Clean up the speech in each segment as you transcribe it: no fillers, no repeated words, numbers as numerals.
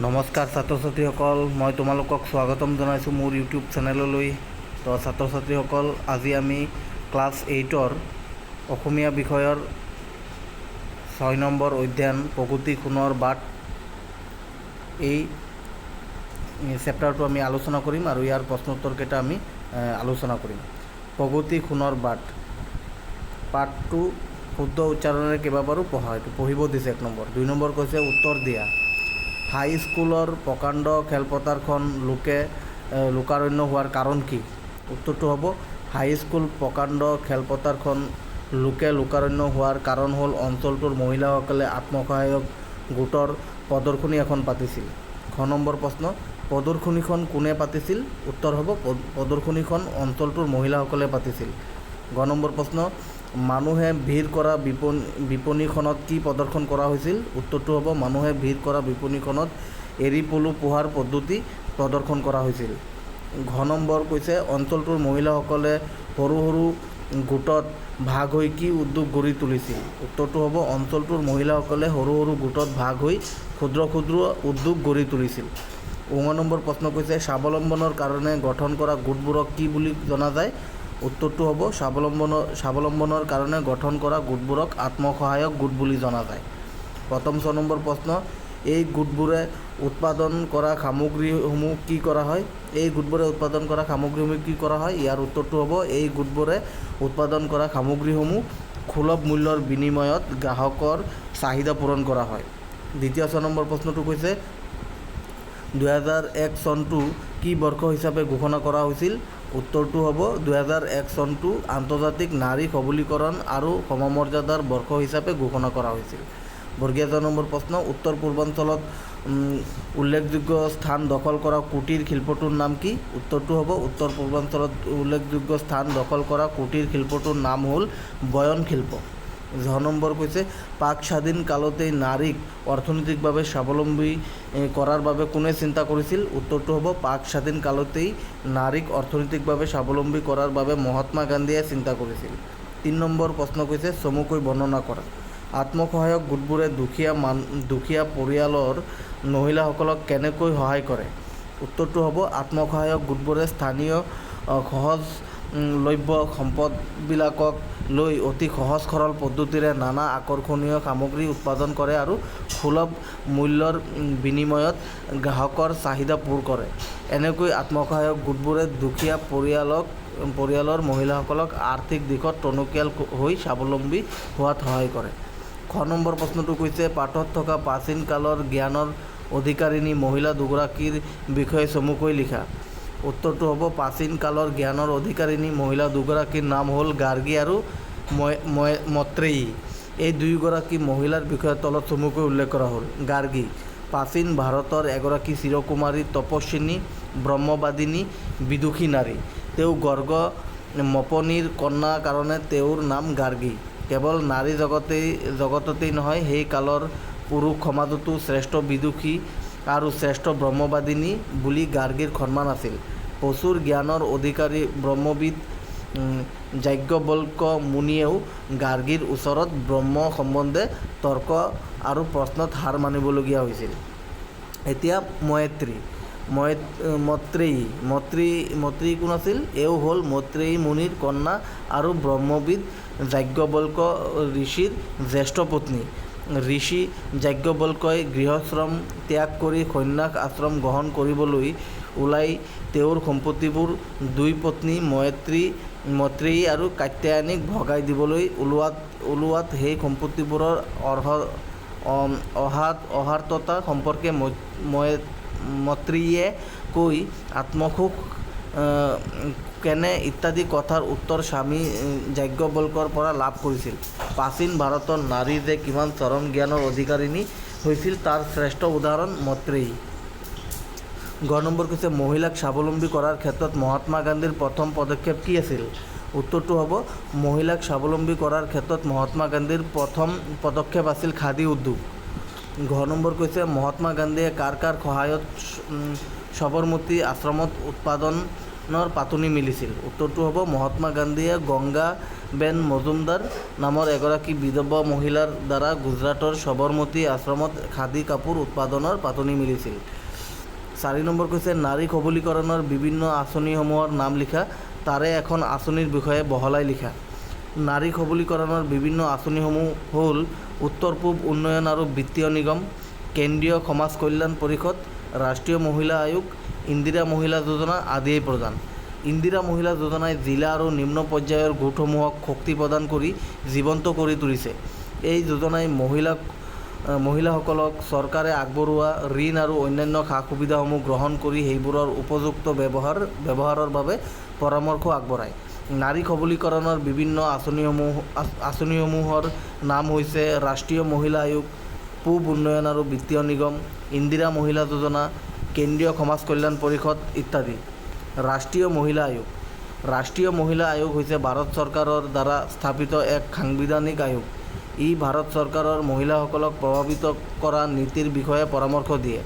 নমস্কাৰ ছাত্ৰ ছাত্ৰীসকল, মই তোমালোকক স্বাগতম জনাইছোঁ মোৰ ইউটিউব চেনেললৈ। তো ছাত্ৰ ছাত্ৰীসকল, আজি আমি ক্লাছ 8ৰ অসমীয়া বিষয়ৰ 6 নম্বৰ অধ্যয়ন প্ৰগতি সোণৰ বাট এই চেপ্টাৰটো আমি আলোচনা কৰিম আৰু ইয়াৰ প্ৰশ্নোত্তৰকেইটা আমি আলোচনা কৰিম। প্ৰগতি সোণৰ বাট পাঠটো শুদ্ধ উচ্চাৰণেৰে কেইবাবাৰো পঢ়া, এইটো পঢ়িব দিছে 1 নম্বৰ। 2 নম্বৰ কৈছে উত্তৰ দিয়া। হাইস্কুলৰ প্ৰকাণ্ড খেলপথাৰখন লোকাৰণ্য হোৱাৰ কাৰণ কি? উত্তৰটো হ'ব হাইস্কুল প্ৰকাণ্ড খেলপথাৰখন লোকাৰণ্য হোৱাৰ কাৰণ হ'ল অঞ্চলটোৰ মহিলাসকলে আত্মসহায়ক গোটৰ প্ৰদৰ্শনী এখন পাতিছিল। খ নম্বৰ প্ৰশ্ন, প্ৰদৰ্শনীখন কোনে পাতিছিল? উত্তৰ হ'ব প্ৰদৰ্শনীখন অঞ্চলটোৰ মহিলাসকলে পাতিছিল। গ নম্বৰ প্ৰশ্ন, মানুহে ভিৰ কৰা বিপণীখনত কি প্ৰদৰ্শন কৰা হৈছিল? উত্তৰটো হ'ব মানুহে ভিৰ কৰা বিপণীখনত এৰী পলু পোহাৰ পদ্ধতি প্ৰদৰ্শন কৰা হৈছিল। ঘ নম্বৰ কৈছে অঞ্চলটোৰ মহিলাসকলে সৰু সৰু গোটত ভাগ হৈ কি উদ্যোগ গঢ়ি তুলিছিল? উত্তৰটো হ'ব অঞ্চলটোৰ মহিলাসকলে সৰু সৰু গোটত ভাগ হৈ ক্ষুদ্ৰ ক্ষুদ্ৰ উদ্যোগ গঢ়ি তুলিছিল। ঙ নম্বৰ প্ৰশ্ন কৈছে স্বাৱলম্বনৰ কাৰণে গঠন কৰা গোটবোৰক কি বুলি জনা যায়? উত্তৰটো হ'ব স্বাৱলম্বনৰ কাৰণে গঠন কৰা গোটবোৰক আত্মসহায়ক গোট বুলি জনা যায়। প্ৰথম 6 নম্বৰ প্ৰশ্ন, এই গোটবোৰে উৎপাদন কৰা সামগ্ৰীসমূহ কি কৰা হয়? এই গোটবোৰে উৎপাদন কৰা সামগ্ৰীসমূহ কি কৰা হয়? ইয়াৰ উত্তৰটো হ'ব এই গোটবোৰে উৎপাদন কৰা সামগ্ৰীসমূহ সুলভ মূল্যৰ বিনিময়ত গ্ৰাহকৰ চাহিদা পূৰণ কৰা হয়। দ্বিতীয় 6 নম্বৰ প্ৰশ্নটো কৈছে 2001 চনটো কি বৰ্ষ হিচাপে ঘোষণা কৰা হৈছিল? উত্তৰটো হ'ব 2001 চনটো আন্তৰ্জাতিক নাৰী সবলীকৰণ আৰু সমমৰ্যাদাৰ বৰ্ষ হিচাপে ঘোষণা কৰা হৈছিল। বৰ্গীয় 6 নম্বৰ প্ৰশ্ন, উত্তৰ পূৰ্বাঞ্চলত উল্লেখযোগ্য স্থান দখল কৰা কুটীৰ শিল্পটোৰ নাম কি? উত্তৰটো হ'ব উত্তৰ পূৰ্বাঞ্চলত উল্লেখযোগ্য স্থান দখল কৰা কুটীৰ শিল্পটোৰ নাম হ'ল বয়ন শিল্প। ঝ নম্বৰ কৈছে পাক স্বাধীন কালতেই নাৰীক অৰ্থনৈতিকভাৱে স্বাৱলম্বী কৰাৰ বাবে কোনে চিন্তা কৰিছিল? উত্তৰটো হ'ব পাক স্বাধীন কালতেই নাৰীক অৰ্থনৈতিকভাৱে স্বাৱলম্বী কৰাৰ বাবে মহাত্মা গান্ধীয়ে চিন্তা কৰিছিল। 3 নম্বৰ প্ৰশ্ন কৈছে চমুকৈ বৰ্ণনা কৰা। আত্মসহায়ক গোটবোৰে দুখীয়া পৰিয়ালৰ মহিলাসকলক কেনেকৈ সহায় কৰে? উত্তৰটো হ'ব আত্মসহায়ক গোটবোৰে স্থানীয় সহজলভ্য সম্পদবিলাকক লৈ অতি সহজ সৰল পদ্ধতিৰে নানা আকৰ্ষণীয় সামগ্ৰী উৎপাদন কৰে আৰু সুলভ মূল্যৰ বিনিময়ত গ্ৰাহকৰ চাহিদা পূৰ কৰে। এনেকৈ আত্মসহায়ক গোটবোৰে দুখীয়া পৰিয়ালৰ মহিলাসকলক আৰ্থিক দিশত টনকিয়াল হৈ স্বাৱলম্বী হোৱাত সহায় কৰে। খ নম্বৰ প্ৰশ্নটো কৈছে পাঠত থকা প্ৰাচীন কালৰ জ্ঞানৰ অধিকাৰিণী মহিলা দুগৰাকীৰ বিষয়ে চমুকৈ লিখা। উত্তৰটো হ'ব প্ৰাচীন কালৰ জ্ঞানৰ অধিকাৰিণী মহিলা দুগৰাকীৰ নাম হ'ল গাৰ্গী আৰু মৈত্ৰেয়ী। এই দুয়োগৰাকী মহিলাৰ বিষয়ে তলত চমুকৈ উল্লেখ কৰা হ'ল। গাৰ্গী প্ৰাচীন ভাৰতৰ এগৰাকী চিৰকুমাৰী তপস্বিনী ব্ৰহ্মবাদিনী বিদুষী নাৰী। তেওঁ গৰ্গ মপনীৰ কন্যা কাৰণে তেওঁৰ নাম গাৰ্গী। কেৱল নাৰী জগততেই নহয়, সেই কালৰ পুৰুষ সমাজতো শ্ৰেষ্ঠ বিদুষী আৰু শ্ৰেষ্ঠ ব্ৰহ্মবাদিনী বুলি গাৰ্গীৰ সন্মান আছিল। প্ৰচুৰ জ্ঞানৰ অধিকাৰী ব্ৰহ্মবিদ যাজ্ঞবল্ক্য মুনিয়েও গাৰ্গীৰ ওচৰত ব্ৰহ্ম সম্বন্ধে তৰ্ক আৰু প্ৰশ্নত হাৰ মানিবলগীয়া হৈছিল। এতিয়া মৈত্ৰেয়ী কোন আছিল? এওঁ হ'ল মৈত্ৰেয়ী মুনিৰ কন্যা আৰু ব্ৰহ্মবিদ যাজ্ঞবল্ক্য ঋষিৰ জ্যেষ্ঠ পত্নী। ঋষি যাজ্ঞবল্ক্যই গৃহশ্ৰম ত্যাগ কৰি সন্ন্যাস আশ্ৰম গ্ৰহণ কৰিবলৈ ওলাই তেওঁৰ সম্পত্তিবোৰ দুই পত্নী মৈত্ৰেয়ী আৰু কাত্যায়নীক ভগাই দিবলৈ ওলোৱাত সেই সম্পত্তিবোৰৰ অহাৰ্ততা সম্পৰ্কে মৈত্ৰেয়ীয়ে কৈ আত্মসুখ কেনে ইত্যাদি কথাৰ উত্তৰ স্বামী যাজ্ঞবল্ক্যৰ পৰা লাভ কৰিছিল। প্ৰাচীন ভাৰতৰ নাৰী যে কিমান চৰম জ্ঞানৰ অধিকাৰিণী হৈছিল তাৰ শ্ৰেষ্ঠ উদাহৰণ মৈত্ৰেয়ী। গ নম্বৰ কৈছে মহিলাক স্বাৱলম্বী কৰাৰ ক্ষেত্ৰত মহাত্মা গান্ধীৰ প্ৰথম পদক্ষেপ কি আছিল? উত্তৰটো হ'ব মহিলাক স্বাৱলম্বী কৰাৰ ক্ষেত্ৰত মহাত্মা গান্ধীৰ প্ৰথম পদক্ষেপ আছিল খাদী উদ্যোগ। ঘ নম্বৰ কৈছে মহাত্মা গান্ধীয়ে কাৰ সহায়ত সবৰমতী আশ্ৰমত উৎপাদন নৰ পাতনি মিলিছিল? উত্তৰটো হ'ব মহাত্মা গান্ধীয়ে গংগা বেন মজুমদাৰ নামৰ এগৰাকী বিধৱা মহিলাৰ দ্বাৰা গুজৰাটৰ সবৰমতী আশ্ৰমত খাদী কাপোৰ উৎপাদনৰ পাতনি মিলিছিল। 4 নম্বৰ কৈছে নাৰী সবলীকৰণৰ বিভিন্ন আঁচনিসমূহৰ নাম লিখা, তাৰে এখন আঁচনিৰ বিষয়ে বহলাই লিখা। নাৰী সবলীকৰণৰ বিভিন্ন আঁচনিসমূহ হ'ল উত্তৰ পূব উন্নয়ন আৰু বিত্তীয় নিগম, কেন্দ্ৰীয় সমাজ কল্যাণ পৰিষদ, ৰাষ্ট্ৰীয় মহিলা আয়োগ, ইন্দিৰা মহিলা যোজনা আদিয়েই প্ৰধান। ইন্দিৰা মহিলা যোজনাই জিলা আৰু নিম্ন পৰ্যায়ৰ গোটসমূহক শক্তি প্ৰদান কৰি জীৱন্ত কৰি তুলিছে। এই যোজনাই মহিলাসকলক চৰকাৰে আগবঢ়োৱা ঋণ আৰু অন্যান্য সা সুবিধাসমূহ গ্ৰহণ কৰি সেইবোৰৰ উপযুক্ত ব্যৱহাৰৰ বাবে পৰামৰ্শ আগবঢ়ায়। নাৰী সবলীকৰণৰ বিভিন্ন আঁচনিসমূহৰ নাম হৈছে ৰাষ্ট্ৰীয় মহিলা আয়োগ, পূব উন্নয়ন আৰু বিত্তীয় নিগম, ইন্দিৰা মহিলা যোজনা, কেন্দ্ৰীয় সমাজ কল্যাণ পৰিষদ ইত্যাদি। ৰাষ্ট্ৰীয় মহিলা আয়োগ। ৰাষ্ট্ৰীয় মহিলা আয়োগ হৈছে ভাৰত চৰকাৰৰ দ্বাৰা স্থাপিত এক সাংবিধানিক আয়োগ। ই ভাৰত চৰকাৰৰ মহিলাসকলক প্ৰভাৱিত কৰা নীতিৰ বিষয়ে পৰামৰ্শ দিয়ে।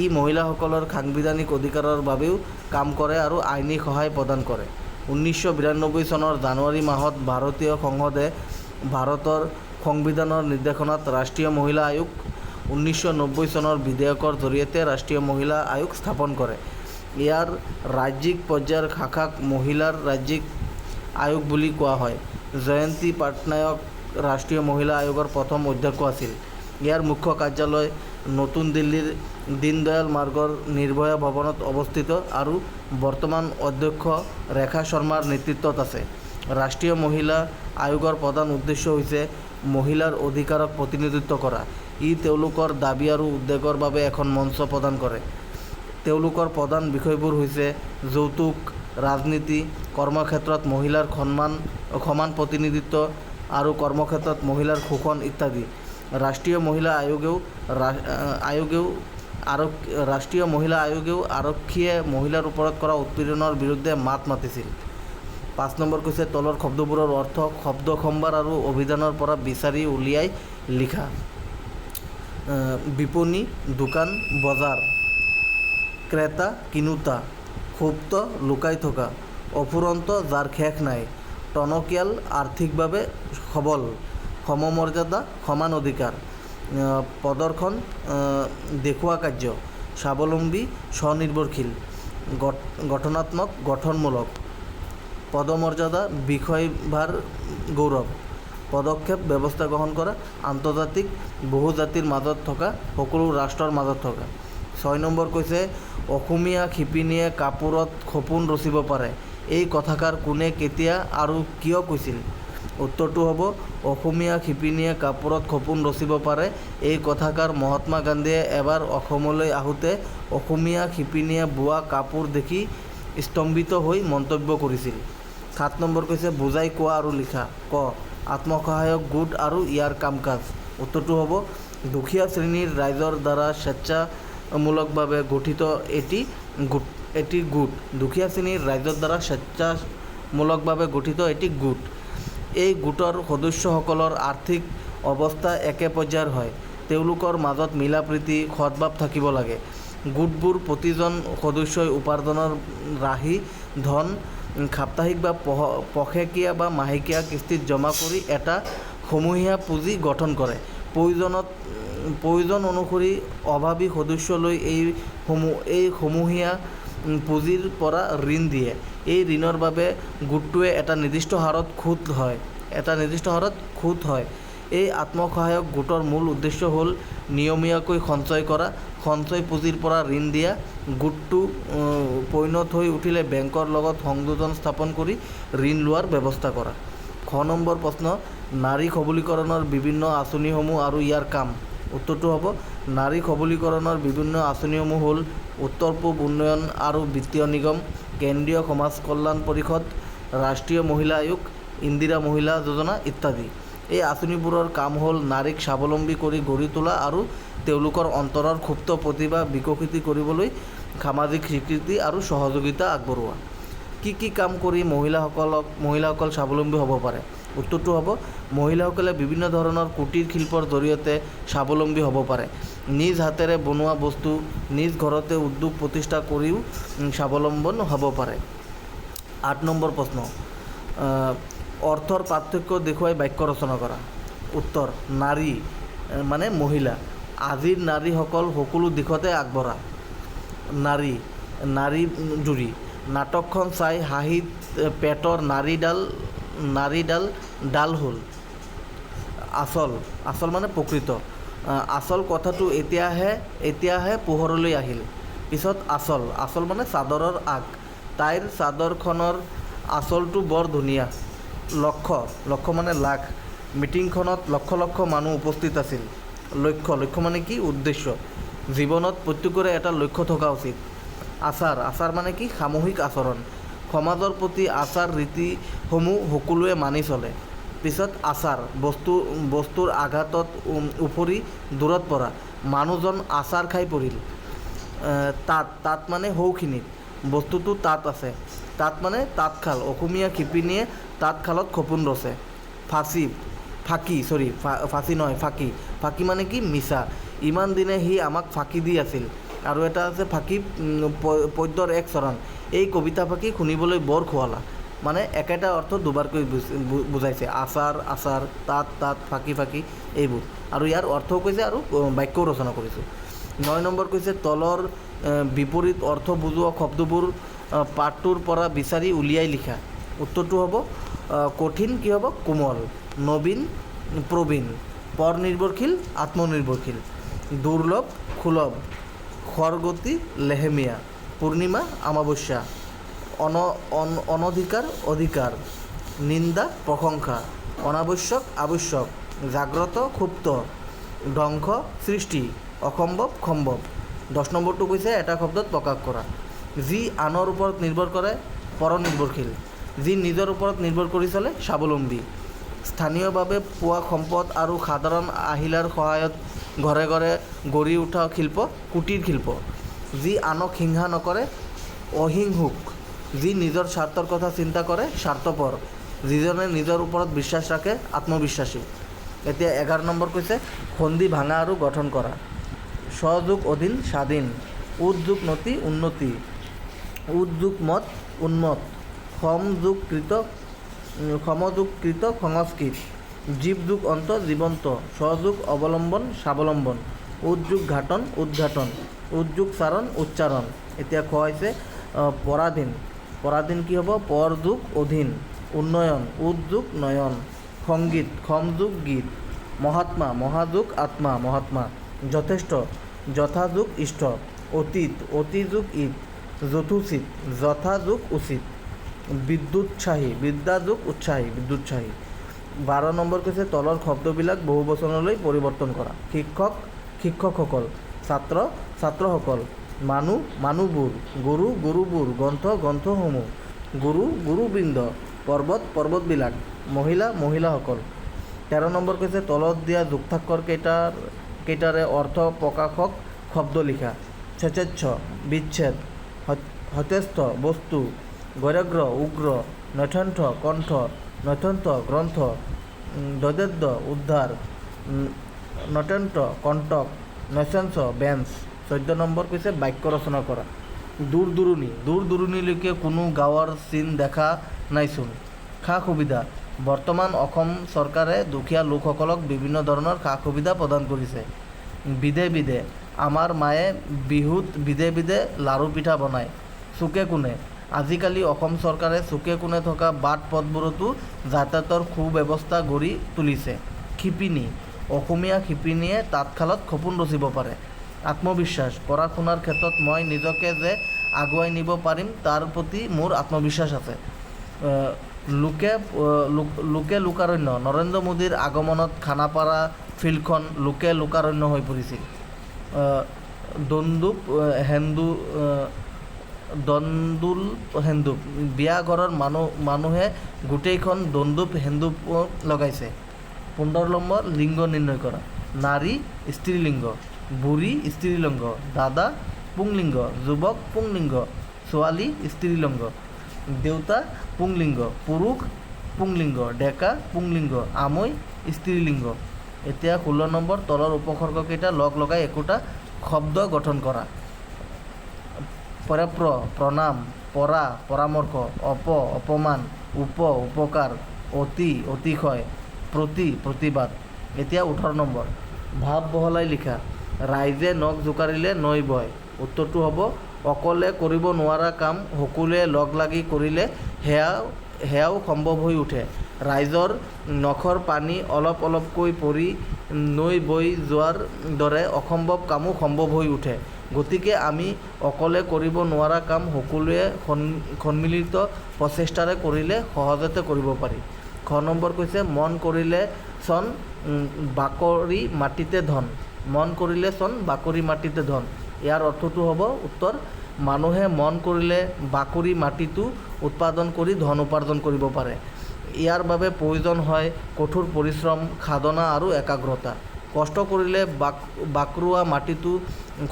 ই মহিলাসকলৰ সাংবিধানিক অধিকাৰৰ বাবেও কাম কৰে আৰু আইনী সহায় প্ৰদান কৰে। 1992 চনৰ জানুৱাৰী মাহত ভাৰতীয় সংসদে ভাৰতৰ সংবিধানৰ নিৰ্দেশনাত ৰাষ্ট্ৰীয় মহিলা আয়োগ 1990 চনৰ বিধেয়কৰ জৰিয়তে ৰাষ্ট্ৰীয় মহিলা আয়োগ স্থাপন কৰে। ইয়াৰ ৰাজ্যিক পৰ্যায়ৰ শাখাক মহিলাৰ ৰাজ্যিক আয়োগ বুলি কোৱা হয়। জয়ন্তী পাটনায়ক ৰাষ্ট্ৰীয় মহিলা আয়োগৰ প্ৰথম অধ্যক্ষ আছিল। ইয়াৰ মুখ্য কাৰ্যালয় নতুন দিল্লীৰ দীনদয়াল মাৰ্গৰ নিৰ্ভয়া ভৱনত অৱস্থিত আৰু বৰ্তমান অধ্যক্ষ ৰেখা শৰ্মাৰ নেতৃত্বত আছে। ৰাষ্ট্ৰীয় মহিলা আয়োগৰ প্ৰধান উদ্দেশ্য হৈছে মহিলাৰ অধিকাৰক প্ৰতিনিধিত্ব কৰা। ই তেওঁলোকৰ দাবী আৰু উদ্বেগৰ বাবে এখন মঞ্চ প্ৰদান কৰে। তেওঁলোকৰ প্ৰধান বিষয়বোৰ হৈছে যৌতুক, ৰাজনীতি, কৰ্মক্ষেত্ৰত মহিলাৰ সমান প্ৰতিনিধিত্ব আৰু কৰ্মক্ষেত্ৰত মহিলাৰ শোষণ ইত্যাদি। ৰাষ্ট্ৰীয় মহিলা আয়োগেও আৰক্ষীয়ে মহিলাৰ ওপৰত কৰা উৎপীড়নৰ বিৰুদ্ধে মাত মাতিছিল। 5 নম্বৰ কৈছে তলৰ শব্দবোৰৰ অৰ্থ শব্দ সম্ভাৰ আৰু অভিধানৰ পৰা বিচাৰি উলিয়াই লিখা। বিপণী, দোকান, বজাৰ। ক্ৰেতা, কিনোতা। সুপ্ত, লুকাই থকা। অফুৰন্ত, যাৰ শেষ নাই। টনকিয়াল, আৰ্থিকভাৱে সবল। সমমৰ্যাদা, সমান অধিকাৰ। প্ৰদৰ্শন, দেখুওৱা কাৰ্য। স্বাৱলম্বী, স্বনিৰ্ভৰশীল। গঠনাত্মক, গঠনমূলক। পদমৰ্যাদা, বিষয়ভাৰ, গৌৰৱ। পদক্ষেপ, ব্যৱস্থা গ্ৰহণ কৰা। আন্তৰ্জাতিক, বহুজাতিৰ মাজত থকা, সকলো ৰাষ্ট্ৰৰ মাজত থকা। 6 নম্বৰ কৈছে অসমীয়া শিপিনীয়ে কাপোৰত সপোন ৰচিব পাৰে। এই কথাষাৰ কোনে, কেতিয়া আৰু কিয় কৈছিল? উত্তৰটো হ'ব অসমীয়া শিপিনীয়ে কাপোৰত সপোন ৰচিব পাৰে। এই কথাষাৰ মহাত্মা গান্ধীয়ে এবাৰ অসমলৈ আহোঁতে অসমীয়া শিপিনীয়ে বোৱা কাপোৰ দেখি স্তম্ভিত হৈ মন্তব্য কৰিছিল। 7 নম্বৰ কৈছে বুজাই কোৱা আৰু লিখা। ক, আত্মসহায়ক গোট আৰু ইয়াৰ কাম কাজ। উত্তৰটো হ'ব দুখীয়া শ্ৰেণীৰ ৰাইজৰ দ্বাৰা স্বেচ্ছামূলকভাৱে গঠিত এটি গোট। দুখীয়া শ্ৰেণীৰ ৰাইজৰ দ্বাৰা স্বেচ্ছামূলকভাৱে গঠিত এটি গোট। এই গোটৰ সদস্যসকলৰ আৰ্থিক অৱস্থা একে পৰ্যায়ৰ হয়। তেওঁলোকৰ মাজত মিলা প্ৰীতি, সদ্ভাৱ থাকিব লাগে। গোটবোৰ প্ৰতিজন সদস্যই উপাৰ্জনৰ ৰাহি ধন সাপ্তাহিক বা পষেকীয়া বা মাহেকীয়া কিস্তিত জমা কৰি এটা সমূহীয়া পুঁজি গঠন কৰে। প্ৰয়োজন অনুসৰি অভাৱী সদস্যলৈ এই সমূহীয়া পুঁজিৰ পৰা ঋণ দিয়ে। এই ঋণৰ বাবে গোটটোৱে এটা নিৰ্দিষ্ট হাৰত সুদ হয়। এই আত্মসহায়ক গোটৰ মূল উদ্দেশ্য হ'ল নিয়মীয়াকৈ সঞ্চয় কৰা, সঞ্চয় পুঁজিৰ পৰা ঋণ দিয়া। গোটটো পৈণত হৈ উঠিলে বেংকৰ লগত সংযোজন স্থাপন কৰি ঋণ লোৱাৰ ব্যৱস্থা কৰা। খ নম্বৰ প্ৰশ্ন নাৰী সবলীকৰণৰ বিভিন্ন আঁচনিসমূহ আৰু ইয়াৰ কাম। উত্তৰটো হ'ব নাৰী সবলীকৰণৰ বিভিন্ন আঁচনিসমূহ হ'ল উত্তৰ পূব উন্নয়ন আৰু বিত্তীয় নিগম, কেন্দ্ৰীয় সমাজ কল্যাণ পৰিষদ, ৰাষ্ট্ৰীয় মহিলা আয়োগ, ইন্দিৰা মহিলা যোজনা ইত্যাদি। এই আঁচনিবোৰৰ কাম হ'ল নাৰীক স্বাৱলম্বী কৰি গঢ়ি তোলা আৰু তেওঁলোকৰ অন্তৰৰ সুপ্ত প্ৰতিভা বিকশিত কৰিবলৈ সামাজিক স্বীকৃতি আৰু সহযোগিতা আগবঢ়োৱা। কি কাম কৰি মহিলাসকল স্বাৱলম্বী হ'ব পাৰে? উত্তৰটো হ'ব মহিলাসকলে বিভিন্ন ধৰণৰ কুটিৰ শিল্পৰ জৰিয়তে স্বাৱলম্বী হ'ব পাৰে। নিজ হাতেৰে বনোৱা বস্তু নিজ ঘৰতে উদ্যোগ প্ৰতিষ্ঠা কৰিও স্বাৱলম্বন হ'ব পাৰে। 8 নম্বৰ প্ৰশ্ন, অৰ্থৰ পাৰ্থক্য দেখুৱাই বাক্য ৰচনা কৰা। উত্তৰ, নাৰী মানে মহিলা। আজিৰ নাৰীসকল সকলো দিশতে আগবঢ়া। নাৰী, নাৰী জুৰি। নাটকখন চাই হাঁহিত পেটৰ নাৰীডাল ডাল হ'ল। আচল, আচল মানে প্ৰকৃত। আচল কথাটো এতিয়াহে পোহৰলৈ আহিল। পিছত আচল, আচল মানে চাদৰৰ আগ। তাইৰ চাদৰখনৰ আচলটো বৰ ধুনীয়া। লক্ষ্য, লক্ষ্য মানে লাখ। মিটিংখনত লক্ষ লক্ষ মানুহ উপস্থিত আছিল। লক্ষ্য, লক্ষ্য মানে কি? উদ্দেশ্য। জীৱনত প্ৰত্যেকৰে এটা লক্ষ্য থকা উচিত। আচাৰ, আচাৰ মানে কি? সামূহিক আচৰণ। সমাজৰ প্ৰতি আচাৰ ৰীতিসমূহ সকলোৱে মানি চলে। পিছত আচাৰ, বস্তুৰ আঘাতত উপৰি দূৰত পৰা। মানুহজন আচাৰ খাই পৰিল। তাত মানে সৌখিনিত। বস্তুটো তাত আছে। তাত মানে তাঁতশাল। অসমীয়া শিপিনীয়ে তাঁতশালত সপোন ৰচে। ফাঁচি নহয়, ফাঁকি। ফাঁকি মানে কি? মিছা। ইমান দিনে সি আমাক ফাঁকি দি আছিল। আৰু এটা আছে ফাঁকি পদ্যৰ এক চৰণ। এই কবিতা ফাঁকি শুনিবলৈ বৰ খুৱালা। মানে একেটা অৰ্থ দুবাৰকৈ বুজাইছে। আচাৰ, তাত, ফাঁকি এইবোৰ। আৰু ইয়াৰ অৰ্থও কৈছে আৰু বাক্যও ৰচনা কৰিছোঁ। 9 নম্বৰ কৈছে, তলৰ বিপৰীত অৰ্থ বুজোৱা শব্দবোৰ পাঠটোৰ পৰা বিচাৰি উলিয়াই লিখা। উত্তৰটো হ'ব কঠিন কি হ'ব? কোমল। নবীন, প্ৰবীণ। পৰ নিৰ্ভৰশীল, আত্মনিৰ্ভৰশীল। দুৰ্লভ, সুলভ। খৰগতি, লেহেমীয়া। পূৰ্ণিমা, অমাৱস্যা। অনধিকাৰ, অধিকাৰ। নিন্দা, প্ৰশংসা। অনাৱশ্যক, আৱশ্যক। জাগ্ৰত, সুপ্ত। ধ্বংস, সৃষ্টি। অসম্ভৱ, সম্ভৱ। 10 নম্বৰটো কৈছে এটা শব্দত প্ৰকাশ কৰা। যি আনৰ ওপৰত নিৰ্ভৰ কৰে, পৰনিৰ্ভৰশীল। যি নিজৰ ওপৰত নিৰ্ভৰ কৰি চলে, স্বাৱলম্বী। স্থানীয়ভাৱে পোৱা সম্পদ আৰু সাধাৰণ আহিলাৰ সহায়ত ঘৰে ঘৰে গঢ়ি উঠা শিল্প, কুটীৰ শিল্প। যি আনক হিংসা নকৰে, অহিংসুক। যি নিজৰ স্বাৰ্থৰ কথা চিন্তা কৰে, স্বাৰ্থপৰ। যিজনে নিজৰ ওপৰত বিশ্বাস ৰাখে, আত্মবিশ্বাসী। এতিয়া 11 নম্বৰ কৈছে সন্ধি ভাঙা আৰু গঠন কৰা। স্বযোগ অধীন, স্বাধীন। উদ্যোগ নতি, উন্নতি। উদ্যোগ মত, উন্মত। সমযোগকৃত, সংস্কৃত। জীবযোগ অন্ত, জীৱন্ত। স্বযোগ অৱলম্বন, স্বাৱলম্বন। উদ্যোগ ঘাটন, উদ্ঘাটন। উদ্যোগ চাৰণ, উচ্চাৰণ। এতিয়া কোৱা হৈছে পৰাধীন। পৰাধীন কি হ'ব? পৰযোগ অধীন। উন্নয়ন, উদ্যোগ নয়ন। সংগীত, সমযোগ গীত। মহাত্মা, মহাযোগ আত্মা, মহাত্মা। যথেষ্ট, যথাযোগ ইষ্ট। অতীত, অতিযোগ ঈদ। যথোচিত, যথাযোগ উচিত। বিদ্যুৎসাহী, বিদ্যাযোগ উৎসাহী, বিদ্যুৎসাহী। 12 নম্বৰ কৈছে তলৰ শব্দবিলাক বহুবচনলৈ পৰিৱৰ্তন কৰা। শিক্ষক, শিক্ষকসকল। ছাত্ৰ, ছাত্ৰসকল। মানুহ, মানুহবোৰ। গুৰু, গুৰুবোৰ। গ্ৰন্থ, গ্ৰন্থসমূহ। গুৰু, গুৰুবৃন্দ। পৰ্বত, পৰ্বতবিলাক। মহিলা, মহিলাসকল। 13 নম্বৰ কৈছে তলত দিয়া যুক্তাক্ষৰ কেইটাৰে অৰ্থ প্ৰকাশক শব্দ লিখা। চেচেচ্ছ, বিচ্ছেদ। সতেস্থ, বস্তু। গৈৰাগ্ৰ, উগ্ৰ। নৈথন্থ, কণ্ঠ। নৈথন্থ, গ্ৰন্থ। দৈদ্য, উদ্ধাৰ। নটন্ত, কণ্টক। নৈশংস, বেঞ্চ। 14 নম্বৰ কৈছে বাক্য ৰচনা কৰা। দূৰ দূৰণি, দূৰ দূৰণিলৈকে কোনো গাঁৱৰ চিন দেখা নাইচোন। সা সুবিধা। বৰ্তমান অসম চৰকাৰে দুখীয়া লোকসকলক বিভিন্ন ধৰণৰ সা সুবিধা প্ৰদান কৰিছে। বিধে বিধে। আমাৰ মায়ে বিহুত বিধে বিধে লাড়ু পিঠা বনায়। চুকে কোণে। আজিকালি অসম চৰকাৰে চুকে কোণে থকা বাট পথবোৰতো যাতায়াতৰ সুব্যৱস্থা গঢ়ি তুলিছে। শিপিনী। অসমীয়া শিপিনীয়ে তাঁতশালত সপোন ৰচিব পাৰে। আত্মবিশ্বাস। পঢ়া শুনাৰ ক্ষেত্ৰত মই নিজকে যে আগুৱাই নিব পাৰিম তাৰ প্ৰতি মোৰ আত্মবিশ্বাস আছে। লোকে লোকাৰণ্য। নৰেন্দ্ৰ মোদীৰ আগমনত খানাপাৰা ফিল্ডখন লোকে লোকাৰণ্য হৈ পৰিছিল। দন্দুপ হেন্দুপ। বিয়া ঘৰৰ মানুহে গোটেইখন দন্দুপ হেন্দুপ লগাইছে। 15 নম্বৰ লিংগ নিৰ্ণয় কৰা। নাৰী, স্ত্ৰীলিংগ। বুঢ়ী, স্ত্ৰীলিংগ। দাদা, পুংলিংগ। যুৱক, পুংলিংগ। ছোৱালী, স্ত্ৰীলিংগ। দেউতা, পুংলিংগ। পুৰুষ, পুংলিংগ। ডেকা, পুংলিংগ। আমৈ, স্ত্ৰীলিংগ। এতিয়া 16 নম্বৰ তলৰ উপসৰ্গকেইটা লগ লগাই একোটা শব্দ গঠন কৰা। প্ৰণাম, পৰা পৰামৰ্শ, অপমান, উপকাৰ, অতিশয়, প্ৰতিবাদ। এতিয়া 18 নম্বৰ, ভাৱ বহলাই লিখা। ৰাইজে নখ জোকাৰিলে নৈ বয়। উত্তৰটো হ'ব অকলে কৰিব নোৱাৰা কাম সকলোৱে লগ লাগি কৰিলে সেয়াও সম্ভৱ হৈ উঠে। ৰাইজৰ নখৰ পানী অলপ অলপকৈ পৰি নৈ বৈ যোৱাৰ দৰে অসম্ভৱ কামো সম্ভৱ হৈ উঠে। গতিকে আমি অকলে কৰিব নোৱাৰা কাম সকলোৱে সন্মিলিত প্ৰচেষ্টাৰে কৰিলে সহজতে কৰিব পাৰি। খ নম্বৰ কৈছে মন কৰিলে চন বাকৰি মাটিতে ধন। মন কৰিলে চন বাকৰি মাটিতে ধন। ইয়াৰ অৰ্থটো হ'ব উত্তৰ, মানুহে মন কৰিলে বাকৰি মাটিতো উৎপাদন কৰি ধন উপাৰ্জন কৰিব পাৰে। ইয়াৰ বাবে প্ৰয়োজন হয় কঠোৰ পৰিশ্ৰম, সাধনা আৰু একাগ্ৰতা। কষ্ট কৰিলে বাকৰুৱা মাটিতো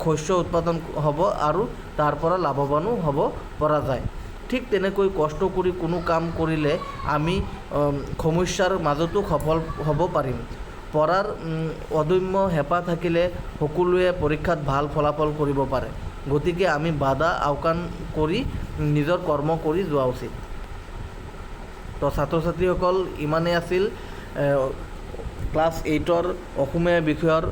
শস্য উৎপাদন হ'ব আৰু তাৰ পৰা লাভৱানো হ'ব পৰা যায়। ঠিক তেনেকৈ কষ্ট কৰি কোনো কাম কৰিলে আমি সমস্যাৰ মাজতো সফল হ'ব পাৰিম। পঢ়াৰ অদম্য হেঁপাহ থাকিলে সকলোৱে পৰীক্ষাত ভাল ফলাফল কৰিব পাৰে। গতিকে আমি বাধা আওকাণ কৰি নিজৰ কৰ্ম কৰি যোৱা উচিত। তো ছাত্ৰ ছাত্ৰীসকল, ইমানেই আছিল ক্লাছ 8ৰ অসমীয়া বিষয়ৰ